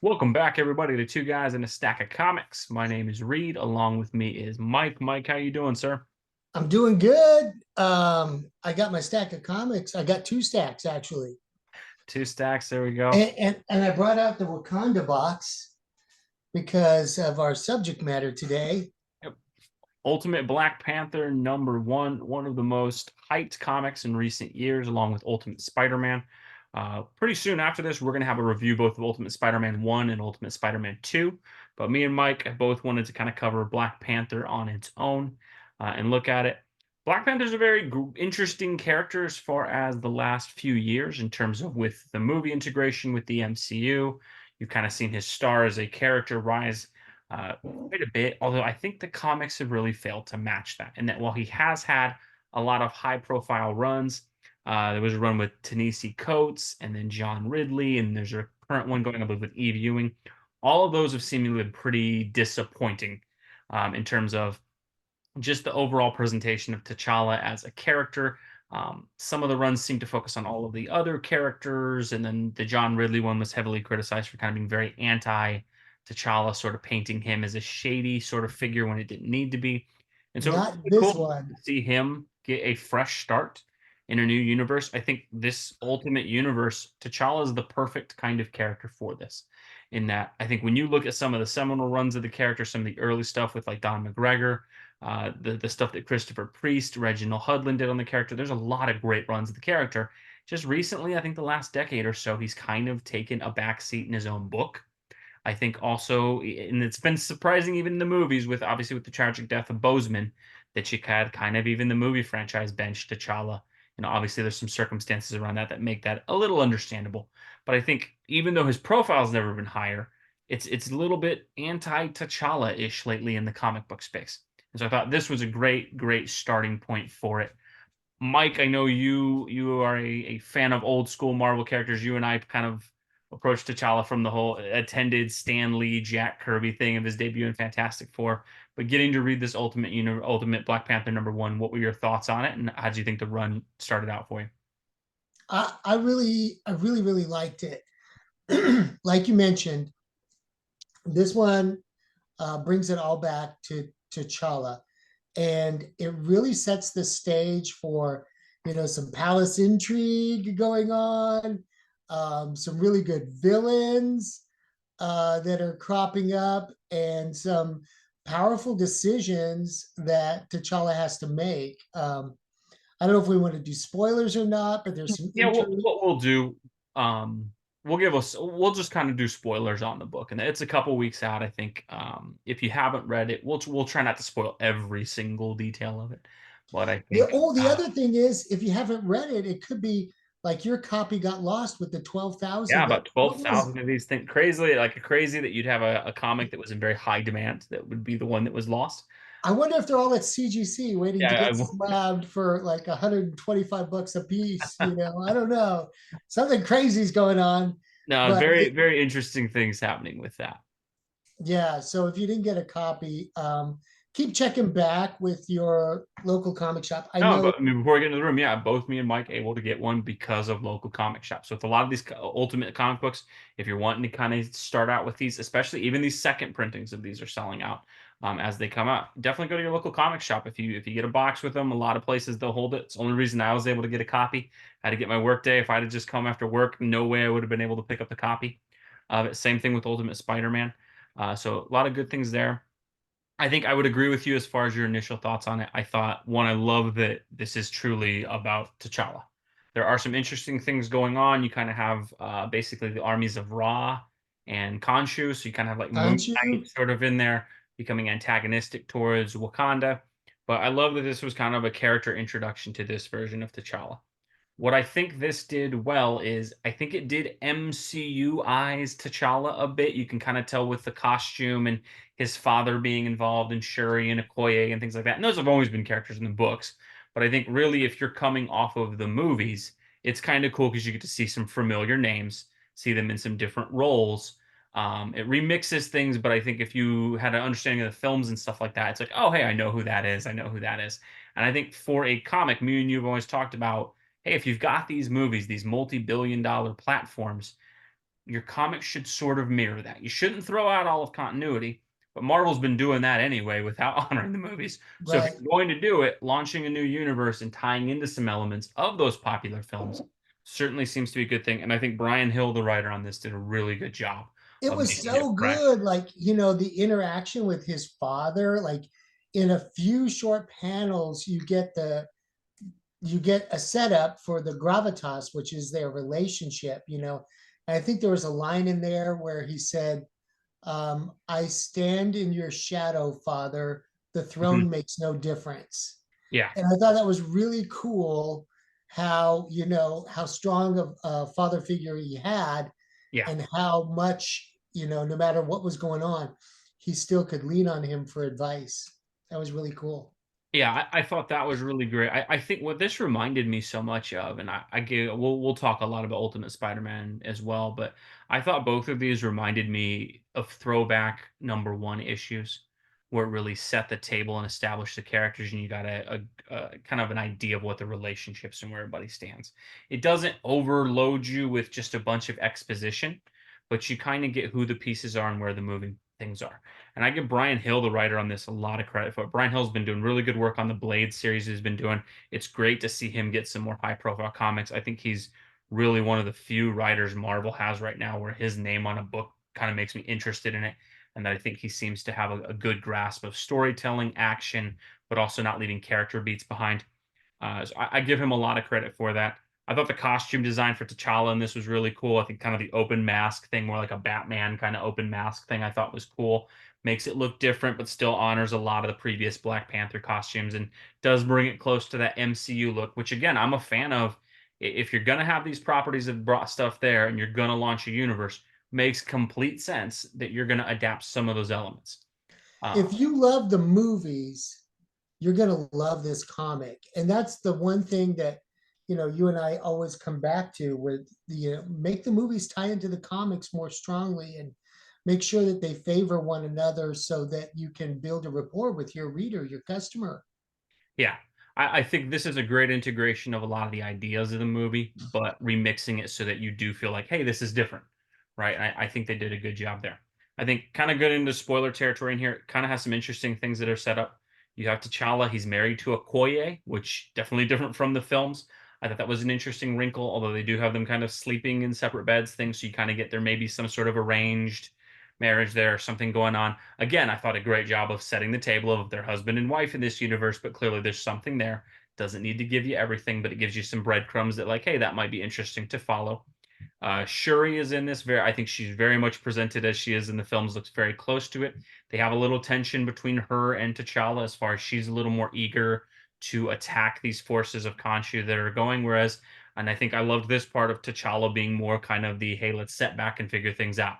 Welcome back, everybody, to Two Guys and a Stack of Comics. My name is Reed. Along with me is Mike. Mike, how you doing, sir? I'm doing good. I got my stack of comics. I got two stacks actually, Two stacks. There we go. and I brought out the Wakanda box because of our subject matter today. Yep. Ultimate Black Panther #1, one of the most hyped comics in recent years, along with Ultimate Spider-Man. Pretty soon after this, we're going to have a review both of Ultimate Spider-Man 1 and Ultimate Spider-Man 2. But me and Mike have both wanted to kind of cover Black Panther on its own and look at it. Black Panther's a very interesting character as far as the last few years in terms of with the movie integration with the MCU. You've kind of seen his star as a character rise quite a bit, although I think the comics have really failed to match that. And that while he has had a lot of high profile runs, there was a run with Ta-Nehisi Coates and then John Ridley, and there's a current one going, I believe, with Eve Ewing. All of those have seemingly been pretty disappointing in terms of just the overall presentation of T'Challa as a character. Some of the runs seem to focus on all of the other characters, and then the John Ridley one was heavily criticized for kind of being very anti T'Challa, sort of painting him as a shady sort of figure when it didn't need to be. And so it's Not really this cool one. to see him get a fresh start in a new universe. I think this ultimate universe, T'Challa is the perfect kind of character for this. In that, I think when you look at some of the seminal runs of the character, some of the early stuff with like Don McGregor, the stuff that Christopher Priest, Reginald Hudlin did on the character. There's a lot of great runs of the character. Just recently, I think the last decade or so, he's kind of taken a back seat in his own book. I think also, and it's been surprising even in the movies, with obviously with the tragic death of Bozeman, that you had kind of even the movie franchise bench T'Challa. Obviously there's some circumstances around that that make that a little understandable. But I think even though his profile's never been higher, it's a little bit anti T'Challa ish lately in the comic book space. And so I thought this was a great starting point for it. Mike, I know you are a fan of old school Marvel characters. You and I kind of approached T'Challa from the whole attended Stan Lee, Jack Kirby thing of his debut in Fantastic Four. But getting to read this Ultimate Black Panther #1, what were your thoughts on it, and how do you think the run started out for you? I really liked it. Like you mentioned, this one brings it all back to T'Challa, and it really sets the stage for some palace intrigue going on, some really good villains that are cropping up, and some powerful decisions that T'Challa has to make. I don't know if we want to do spoilers or not, but there's some Yeah, intrigue. what we'll do, we'll just kind of do spoilers on the book, and it's a couple weeks out. I think if you haven't read it, we'll try not to spoil every single detail of it. But I think The other thing is, if you haven't read it, it could be like your copy got lost with the yeah, 12,000. That about what was 12,000 of these things. Crazily, like crazy that you'd have a comic that was in very high demand that would be the one that was lost. I wonder if they're all at CGC waiting to Yeah, get slabbed for like 125 bucks a piece. I don't know. Something crazy's going on, no, but very interesting things happening with that. yeah. So if you didn't get a copy, keep checking back with your local comic shop. I No, know. but I mean, before we get into the room, yeah, both me and Mike able to get one because of local comic shops. So with a lot of these ultimate comic books, if you're wanting to kind of start out with these, especially even these second printings of these are selling out as they come out. Definitely go to your local comic shop if you get a box with them. A lot of places they'll hold it. It's the only reason I was able to get a copy. I had to get my work day. If I'd have just come after work, no way I would have been able to pick up the copy. Same thing with Ultimate Spider-Man. So a lot of good things there. I think I would agree with you as far as your initial thoughts on it. I thought, one, I love that this is truly about T'Challa. There are some interesting things going on. You kind of have basically the armies of Ra and Khonshu, so you kind of have like Moon Aren't you? Knight sort of in there, becoming antagonistic towards Wakanda. But I love that this was kind of a character introduction to this version of T'Challa. What I think this did well is I think it did MCU eyes T'Challa a bit. You can kind of tell with the costume and his father being involved in Shuri and Okoye and things like that. And those have always been characters in the books. But I think really if you're coming off of the movies, it's kind of cool because you get to see some familiar names, see them in some different roles. It remixes things, but I think if you had an understanding of the films and stuff like that, it's like, oh, hey, I know who that is. I know who that is. And I think for a comic, me and you have always talked about, hey, if you've got these movies, these multi-billion dollar platforms, your comics should sort of mirror that. You shouldn't throw out all of continuity, but Marvel's been doing that anyway without honoring the movies. So if Right. you're going to do it, launching a new universe and tying into some elements of those popular films certainly seems to be a good thing. And I think Brian Hill, the writer on this, did a really good job It of was making it so fresh. good. Like, the interaction with his father, like in a few short panels, you get a setup for the gravitas, which is their relationship. And I think there was a line in there where he said, I stand in your shadow, father. The throne Mhm. makes no difference. Yeah, And I thought that was really cool how strong of a father figure he had, yeah. and how much, no matter what was going on, he still could lean on him for advice. That was really cool. Yeah, I thought that was really great. I think what this reminded me so much of, and I give we'll talk a lot about Ultimate Spider-Man as well, but I thought both of these reminded me of throwback number one issues, where it really set the table and established the characters, and you got a kind of an idea of what the relationships and where everybody stands. It doesn't overload you with just a bunch of exposition, but you kind of get who the pieces are and where the moving things are. And I give Brian Hill, the writer on this, a lot of credit for it. Brian Hill's been doing really good work on the Blade series he's been doing. It's great to see him get some more high profile comics. I think he's really one of the few writers Marvel has right now where his name on a book kind of makes me interested in it. And that I think he seems to have a good grasp of storytelling, action, but also not leaving character beats behind. So I give him a lot of credit for that. I thought the costume design for T'Challa in this was really cool. I think kind of the open mask thing, more like a Batman kind of open mask thing, I thought was cool. Makes it look different, but still honors a lot of the previous Black Panther costumes and does bring it close to that MCU look, which again, I'm a fan of. If you're going to have these properties that brought stuff there and you're going to launch a universe, makes complete sense that you're going to adapt some of those elements. If Um, you love the movies, you're going to love this comic. And that's the one thing that, you and I always come back to, with make the movies tie into the comics more strongly, and make sure that they favor one another so that you can build a rapport with your reader, your customer. Yeah. I think this is a great integration of a lot of the ideas of the movie, but remixing it so that you do feel like, hey, this is different. Right. I think they did a good job there. I think kind of good into spoiler territory in here. It kind of has some interesting things that are set up. You have T'Challa, he's married to a Koye, which definitely different from the films. I thought that was an interesting wrinkle, although they do have them kind of sleeping in separate beds, things so you kind of get there maybe some sort of arranged marriage there or something going on. Again, I thought a great job of setting the table of their husband and wife in this universe, but clearly there's something there. Doesn't need to give you everything, but it gives you some breadcrumbs that, like, hey, that might be interesting to follow. Shuri is in this. I think she's very much presented as she is in the films. Looks very close to it. They have a little tension between her and T'Challa as far as she's a little more eager to attack these forces of Khonshu that are going. Whereas, and I think I loved this part of T'Challa being more kind of the hey, let's set back and figure things out.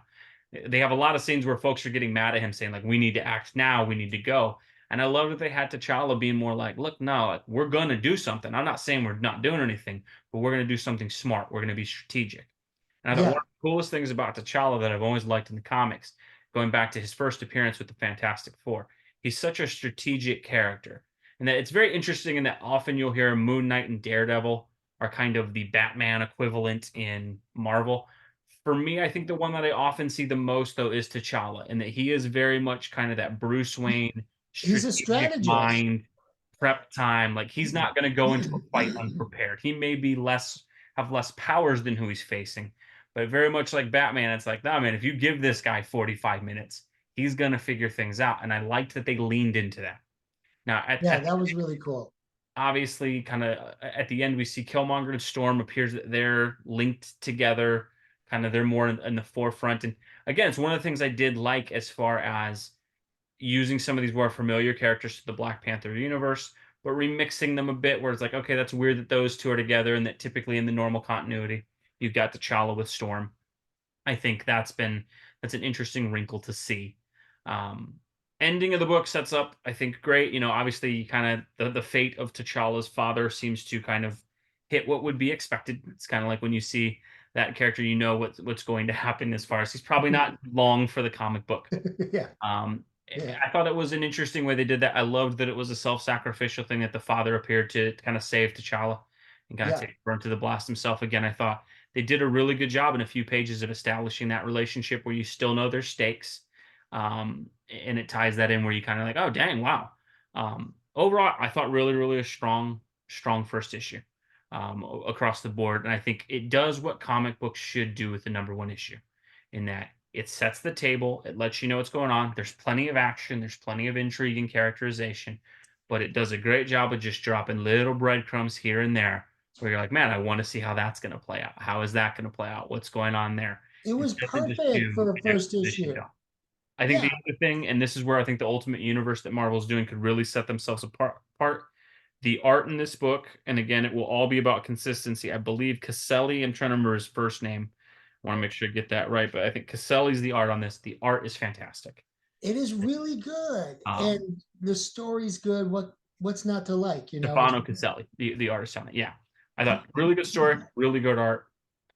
They have a lot of scenes where folks are getting mad at him, saying like, "We need to act now. We need to go." And I love that they had T'Challa being more like, "Look, no, like, we're gonna do something. I'm not saying we're not doing anything, but we're gonna do something smart. We're gonna be strategic." And I thought one Yeah. of the coolest things about T'Challa that I've always liked in the comics, going back to his first appearance with the Fantastic Four, he's such a strategic character. And that it's very interesting in that often you'll hear Moon Knight and Daredevil are kind of the Batman equivalent in Marvel. For me, I think the one that I often see the most though is T'Challa, and that he is very much kind of that Bruce Wayne He's a strategic strategist. mind, prep time. Like he's not going to go into a fight unprepared. He may be less have less powers than who he's facing, but very much like Batman, it's like, nah, man, if you give this guy 45 minutes, he's going to figure things out. And I liked that they leaned into that. Now, Yeah, that was really cool. obviously, kind of at the end, we see Killmonger and Storm appears that they're linked together. Kind of they're more in the forefront. And again, it's one of the things I did like as far as using some of these more familiar characters to the Black Panther universe, but remixing them a bit where it's like, okay, that's weird that those two are together and that typically in the normal continuity, you've got T'Challa with Storm. I think that's an interesting wrinkle to see. Um, Ending of the book sets up, I think, great. Obviously, kind of the fate of T'Challa's father seems to kind of hit what would be expected. It's kind of like when you see that character, you know what's going to happen as far as he's probably not long for the comic book. Yeah. Um, Yeah. I thought it was an interesting way they did that. I loved that it was a self-sacrificial thing that the father appeared to kind of save T'Challa and kind of Yeah. take burn to the blast himself again. I thought they did a really good job in a few pages of establishing that relationship where you still know there's stakes. And it ties that in where you kind of like, oh dang, wow. Overall, I thought really a strong first issue across the board, and I think it does what comic books should do with the number one issue, in that it sets the table, it lets you know what's going on. There's plenty of action, there's plenty of intrigue and characterization, but it does a great job of just dropping little breadcrumbs here and there where you're like, man, I want to see how that's going to play out. How is that going to play out? What's going on there? It It was doesn't just do perfect for a an first exposition issue. dump. I think the Yeah, other thing, and this is where I think the Ultimate Universe that Marvel's doing could really set themselves apart. The art in this book, and again, it will all be about consistency. I believe Caselli, I'm trying to remember his first name. I want to make sure I get that right, but I think Caselli's the art on this. The art is fantastic. it is really good, Um, and the story's good. What's not to like? It's Stefano Caselli, the artist on it. Yeah. I thought really good story, really good art.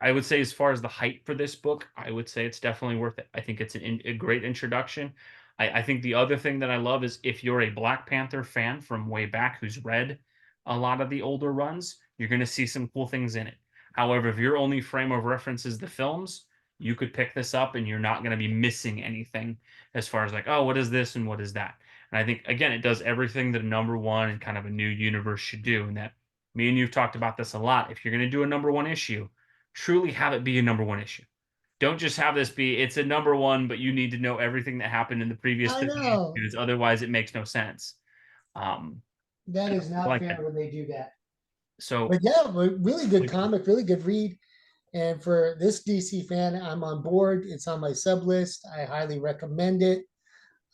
I would say as far as the hype for this book, I would say it's definitely worth it. I think it's a great introduction. I think the other thing that I love is if you're a Black Panther fan from way back who's read a lot of the older runs, you're going to see some cool things in it. However, if your only frame of reference is the films, you could pick this up and you're not going to be missing anything as far as like, oh, what is this and what is that? And I think again, it does everything that a number one and kind of a new universe should do. And that me and you've talked about this a lot. If you're going to do a number one issue, truly have it be a number one issue. Don't just have this be it's a number one, but you need to know everything that happened in the previous I 50 know issues. Otherwise, it makes no sense. that is I not like fair that. when they do that. So But yeah, really good comic, really good read. And for this DC fan, I'm on board. It's on my sub list. I highly recommend it.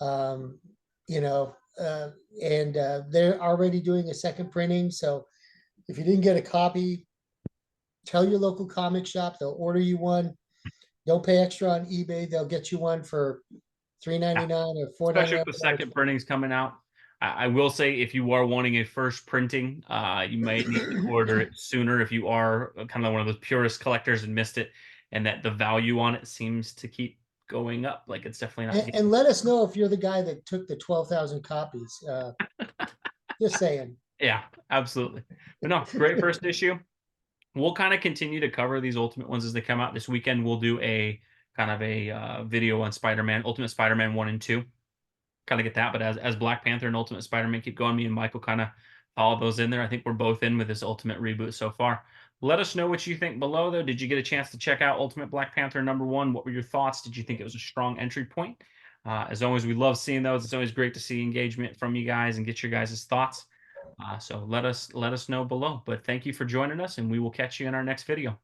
Um, you know, uh, and they're already doing a second printing. So if you didn't get a copy, tell your local comic shop. They'll order you one. Don't pay extra on eBay. They'll get you one for yeah, $3.99 or especially $4.99. with the second printings coming out. I will say if you are wanting a first printing, you may need to order it sooner if you are kind of one of those purist collectors and missed it, and that the value on it seems to keep going up. Like it's definitely not And, getting. and let us know if you're the guy that took the 12,000 copies. Just saying. Yeah, absolutely. But no, great first issue. We'll kind of continue to cover these Ultimate ones as they come out. This weekend, we'll do a kind of a video on Spider-Man, Ultimate Spider-Man 1 and 2. Kind of get that. But as Black Panther and Ultimate Spider-Man keep going, me and Michael kind of follow those in there. I think we're both in with this Ultimate reboot so far. Let us know what you think below, though. Did you get a chance to check out Ultimate Black Panther #1? What were your thoughts? Did you think it was a strong entry point? As always, we love seeing those. It's always great to see engagement from you guys and get your guys' thoughts. So let us know below. But thank you for joining us, and we will catch you in our next video.